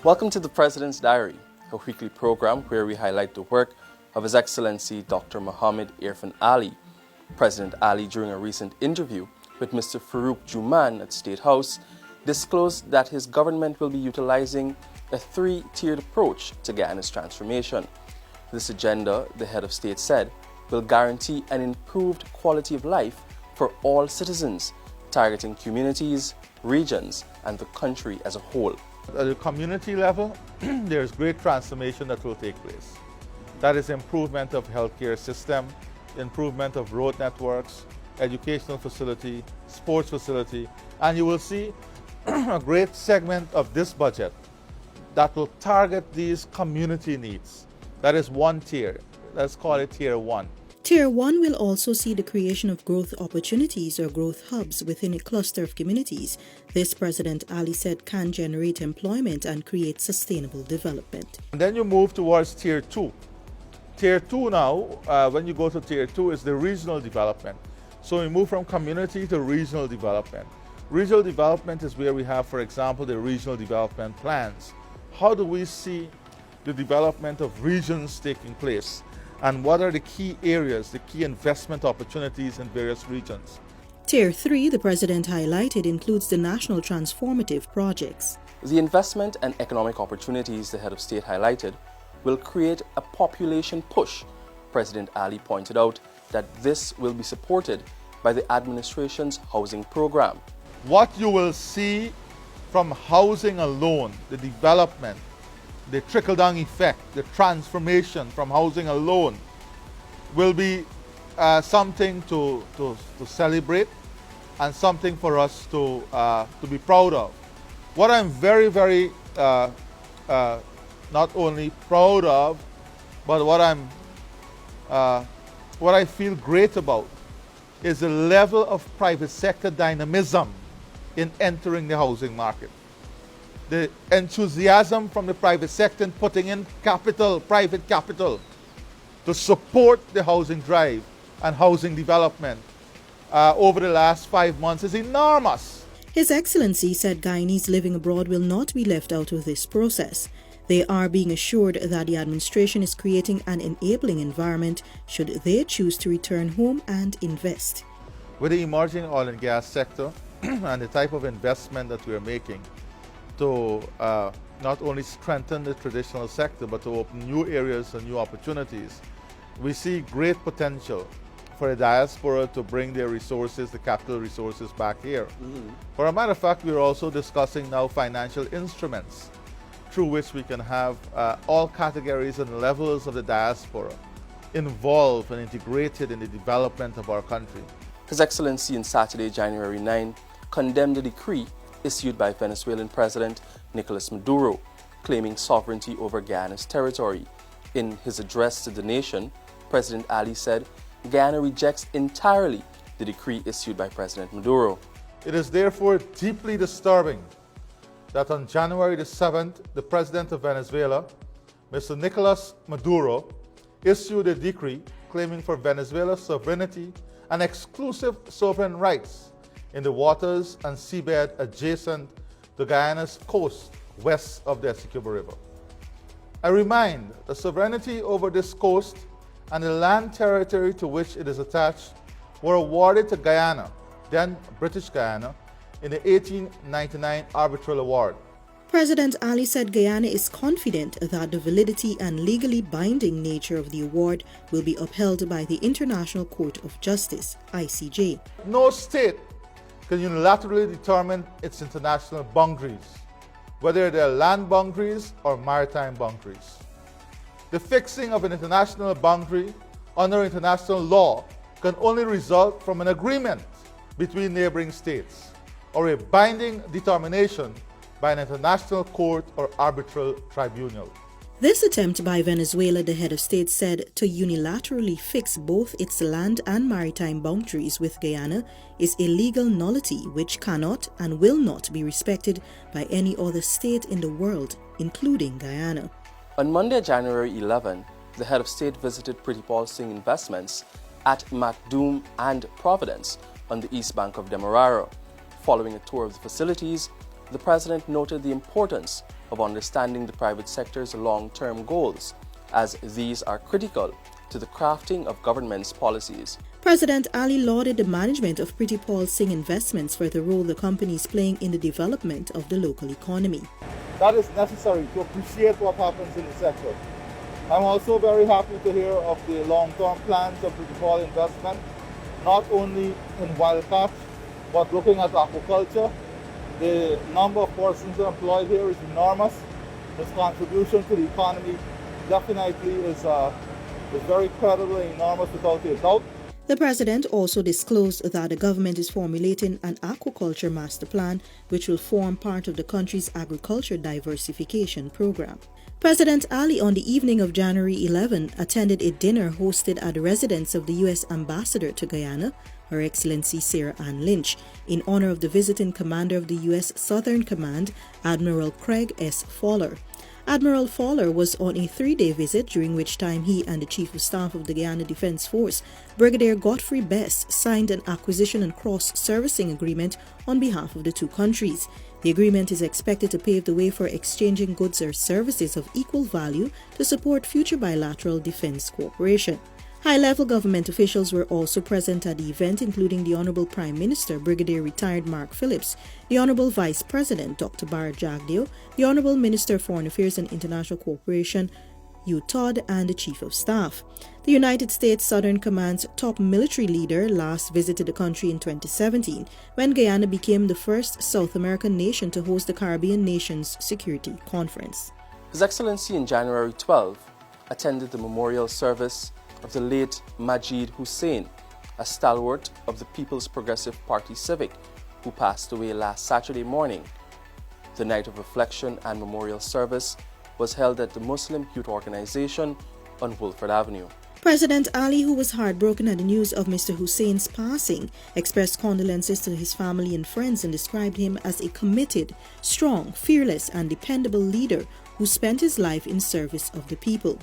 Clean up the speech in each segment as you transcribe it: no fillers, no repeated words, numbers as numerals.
Welcome to the President's Diary, a weekly program where we highlight the work of His Excellency Dr. Muhammad Irfaan Ali. President Ali, during a recent interview with Mr. Farouk Juman at State House, disclosed that his government will be utilizing a three-tiered approach to Guyana's transformation. This agenda, the head of state said, will guarantee an improved quality of life for all citizens, targeting communities, regions, and the country as a whole. At the community level, there's great transformation that will take place. That is improvement of healthcare system, improvement of road networks, educational facility, sports facility, and you will see a great segment of this budget that will target these community needs. That is one tier. Let's call it Tier 1. Tier 1 will also see the creation of growth opportunities or growth hubs within a cluster of communities. This, President Ali said, can generate employment and create sustainable development. And then you move towards Tier 2. Tier 2 now, when you go to Tier 2, is the regional development. So we move from community to regional development. Regional development is where we have, for example, the regional development plans. How do we see the development of regions taking place? And what are the key areas, the key investment opportunities in various regions? Tier 3, the President highlighted, includes the national transformative projects. The investment and economic opportunities the head of state highlighted will create a population push. President Ali pointed out that this will be supported by the administration's housing program. What you will see from housing alone, the development, the trickle-down effect, the transformation from housing alone will be something to celebrate and something for us to be proud of. What I'm very not only proud of, but what I feel great about is the level of private sector dynamism in entering the housing market. The enthusiasm from the private sector in putting in capital, private capital, to support the housing drive and housing development over the last 5 months is enormous. His Excellency said Guyanese living abroad will not be left out of this process. They are being assured that the administration is creating an enabling environment should they choose to return home and invest. With the emerging oil and gas sector and the type of investment that we are making, to not only strengthen the traditional sector, but to open new areas and new opportunities. We see great potential for the diaspora to bring their resources, the capital resources back here. For a matter of fact, we're also discussing now financial instruments through which we can have all categories and levels of the diaspora involved and integrated in the development of our country. His Excellency on Saturday, January 9, condemned the decree issued by Venezuelan President Nicolas Maduro, claiming sovereignty over Guyana's territory. In his address to the nation, President Ali said Guyana rejects entirely the decree issued by President Maduro. It is therefore deeply disturbing that on January the 7th, the President of Venezuela, Mr. Nicolas Maduro, issued a decree claiming for Venezuela's sovereignty and exclusive sovereign rights in the waters and seabed adjacent to Guyana's coast west of the Essequibo River. I remind the sovereignty over this coast and the land territory to which it is attached were awarded to Guyana, then British Guyana, in the 1899 Arbitral Award. President Ali said Guyana is confident that the validity and legally binding nature of the award will be upheld by the International Court of Justice, ICJ. No state can unilaterally determine its international boundaries, whether they're land boundaries or maritime boundaries. The fixing of an international boundary under international law can only result from an agreement between neighboring states or a binding determination by an international court or arbitral tribunal. This attempt by Venezuela, the head of state said, to unilaterally fix both its land and maritime boundaries with Guyana is a legal nullity which cannot and will not be respected by any other state in the world, including Guyana. On Monday, January 11, the head of state visited Pretty Paul Singh Investments at Macdoom and Providence on the east bank of Demerara. Following a tour of the facilities, the President noted the importance of understanding the private sector's long-term goals, as these are critical to the crafting of government's policies. President Ali lauded the management of Pretty Paul Singh Investments for the role the company is playing in the development of the local economy. That is necessary to appreciate what happens in the sector. I'm also very happy to hear of the long-term plans of Pretty Paul Investment, not only in wild catch, but looking at aquaculture. The number of persons employed here is enormous. Its contribution to the economy definitely is very credible and enormous without a doubt. The president also disclosed that the government is formulating an aquaculture master plan which will form part of the country's agriculture diversification program. President Ali on the evening of January 11 attended a dinner hosted at the residence of the U.S. Ambassador to Guyana, Her Excellency Sarah Ann Lynch, in honor of the visiting commander of the U.S. Southern Command, Admiral Craig S. Fowler. Admiral Fowler was on a 3-day visit, during which time he and the Chief of Staff of the Guyana Defense Force, Brigadier Godfrey Best, signed an acquisition and cross-servicing agreement on behalf of the two countries. The agreement is expected to pave the way for exchanging goods or services of equal value to support future bilateral defense cooperation. High-level government officials were also present at the event, including the Honorable Prime Minister, Brigadier Retired Mark Phillips, the Honorable Vice President, Dr. Bharat Jagdeo, the Honorable Minister of Foreign Affairs and International Cooperation, Hugh Todd, and the Chief of Staff. The United States Southern Command's top military leader last visited the country in 2017, when Guyana became the first South American nation to host the Caribbean Nations Security Conference. His Excellency in January 12 attended the memorial service of the late Majid Hussein, a stalwart of the People's Progressive Party Civic, who passed away last Saturday morning. The night of reflection and memorial service was held at the Muslim Youth Organization on Wolford Avenue. President Ali, who was heartbroken at the news of Mr. Hussein's passing, expressed condolences to his family and friends and described him as a committed, strong, fearless, and dependable leader who spent his life in service of the people.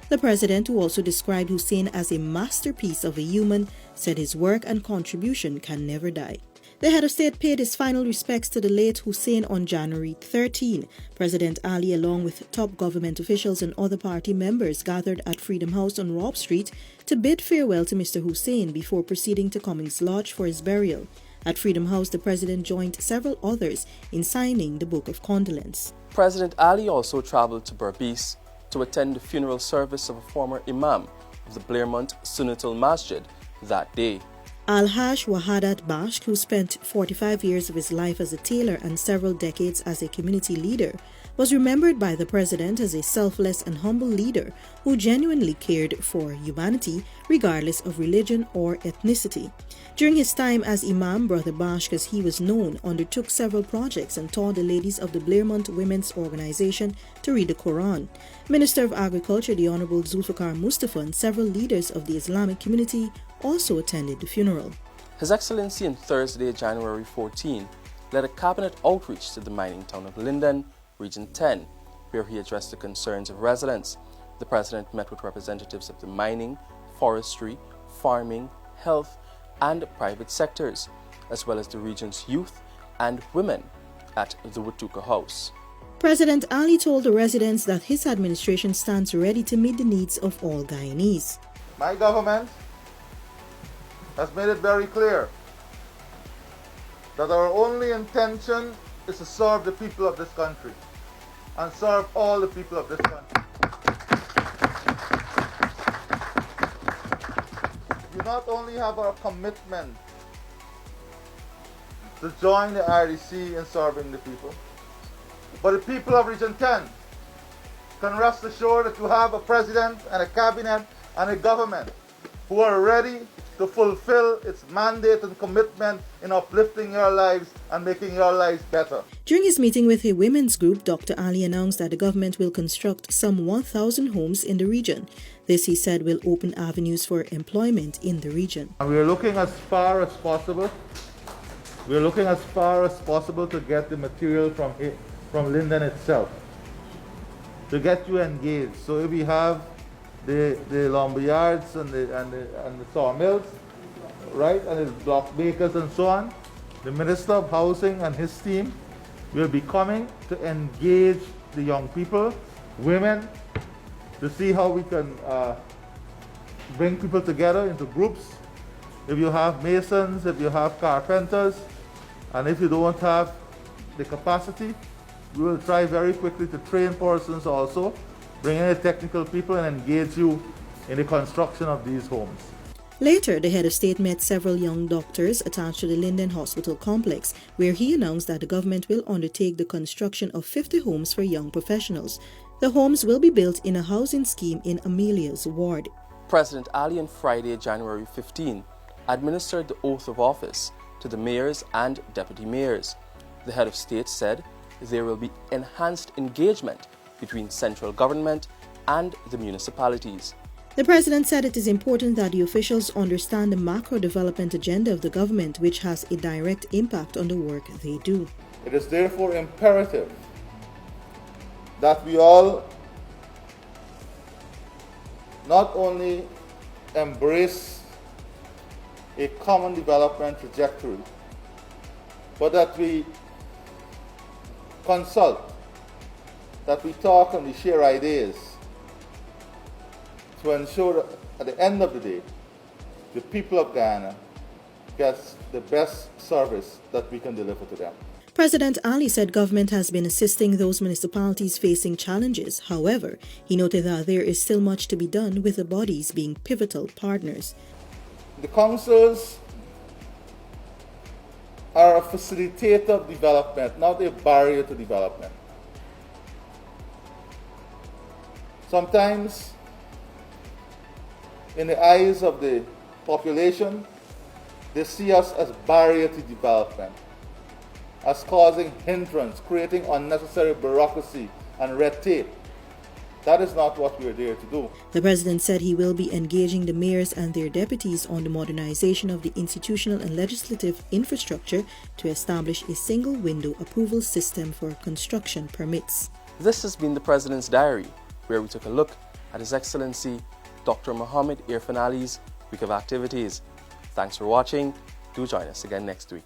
The president, who also described Hussein as a masterpiece of a human, said his work and contribution can never die. The head of state paid his final respects to the late Hussein on January 13. President Ali, along with top government officials and other party members, gathered at Freedom House on Robb Street to bid farewell to Mr. Hussein before proceeding to Cummings Lodge for his burial. At Freedom House, the president joined several others in signing the Book of Condolence. President Ali also traveled to Berbice to attend the funeral service of a former imam of the Blairmont Sunnatul Masjid that day. Al-Haj Wahadat Bashk, who spent 45 years of his life as a tailor and several decades as a community leader, was remembered by the president as a selfless and humble leader who genuinely cared for humanity regardless of religion or ethnicity. During his time as Imam, Brother Bashk, as he was known, undertook several projects and taught the ladies of the Blairmont Women's Organization to read the Quran. Minister of Agriculture, the Honorable Zulfikar Mustafa, and several leaders of the Islamic community also attended the funeral. His Excellency on Thursday, January 14, led a cabinet outreach to the mining town of Linden, Region 10, where he addressed the concerns of residents. The President met with representatives of the mining, forestry, farming, health, and private sectors, as well as the region's youth and women at the Watuka House. President Ali told the residents that his administration stands ready to meet the needs of all Guyanese. My government has made it very clear that our only intention is to serve the people of this country and serve all the people of this country. We not only have our commitment to join the RDC in serving the people, but the people of Region 10 can rest assured that you have a president and a cabinet and a government who are ready to fulfill its mandate and commitment in uplifting your lives and making your lives better. During his meeting with a women's group, Dr. Ali announced that the government will construct some 1,000 homes in the region. This, he said, will open avenues for employment in the region. And we are looking as far as possible. We are looking as far as possible to get the material from Linden itself, to get you engaged. So if we have the lumber yards and the sawmills, right, and the block bakers and so on, the Minister of Housing and his team will be coming to engage the young people, women, to see how we can bring people together into groups. If you have masons, if you have carpenters, and if you don't have the capacity, we will try very quickly to train persons also, bring in the technical people and engage you in the construction of these homes. Later, the head of state met several young doctors attached to the Linden Hospital complex, where he announced that the government will undertake the construction of 50 homes for young professionals. The homes will be built in a housing scheme in Amelia's ward. President Ali on Friday, January 15, administered the oath of office to the mayors and deputy mayors. The head of state said there will be enhanced engagement between central government and the municipalities. The president said it is important that the officials understand the macro development agenda of the government, which has a direct impact on the work they do. It is therefore imperative that we all not only embrace a common development trajectory, but that we consult, that we talk and we share ideas to ensure that at the end of the day, the people of Guyana gets the best service that we can deliver to them. President Ali said government has been assisting those municipalities facing challenges. However, he noted that there is still much to be done, with the bodies being pivotal partners. The councils are a facilitator of development, not a barrier to development. Sometimes, in the eyes of the population, they see us as barrier to development, as causing hindrance, creating unnecessary bureaucracy and red tape. That is not what we are there to do. The president said he will be engaging the mayors and their deputies on the modernization of the institutional and legislative infrastructure to establish a single window approval system for construction permits. This has been the President's Diary, where we took a look at His Excellency Dr. Muhammad Irfaan Ali's week of activities. Thanks for watching. Do join us again next week.